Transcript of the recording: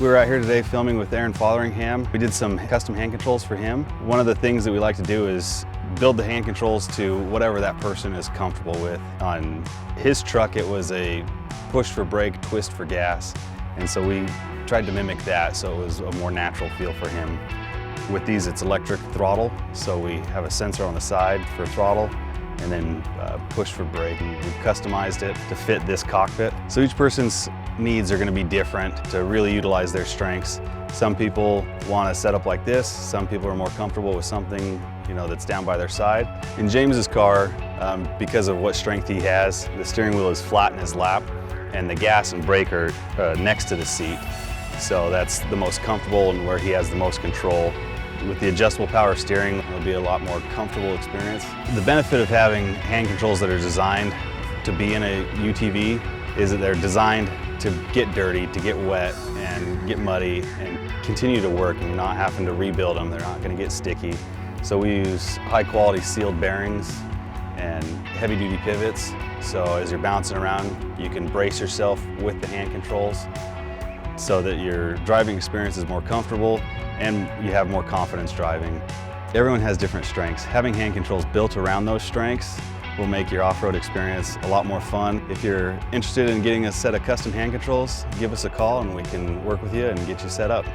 We were out here today filming with Aaron Fotheringham. We did some custom hand controls for him. One of the things that we like to do is build the hand controls to whatever that person is comfortable with. On his truck, it was a push for brake, twist for gas. And so we tried to mimic that so it was a more natural feel for him. With these, it's electric throttle. So we have a sensor on the side for throttle and then push for brake. And we've customized it to fit this cockpit. So each person's needs are going to be different to really utilize their strengths. Some people want a setup like this. Some people are more comfortable with something that's down by their side. In James's car, because of what strength he has, the steering wheel is flat in his lap and the gas and brake are next to the seat. So that's the most comfortable and where he has the most control. With the adjustable power steering, it'll be a lot more comfortable experience. The benefit of having hand controls that are designed to be in a UTV is that they're designed to get dirty, to get wet and get muddy and continue to work and not having to rebuild them. They're not going to get sticky. So we use high quality sealed bearings and heavy duty pivots. So as you're bouncing around, you can brace yourself with the hand controls so that your driving experience is more comfortable and you have more confidence driving. Everyone has different strengths. Having hand controls built around those strengths will make your off-road experience a lot more fun. If you're interested in getting a set of custom hand controls, give us a call and we can work with you and get you set up.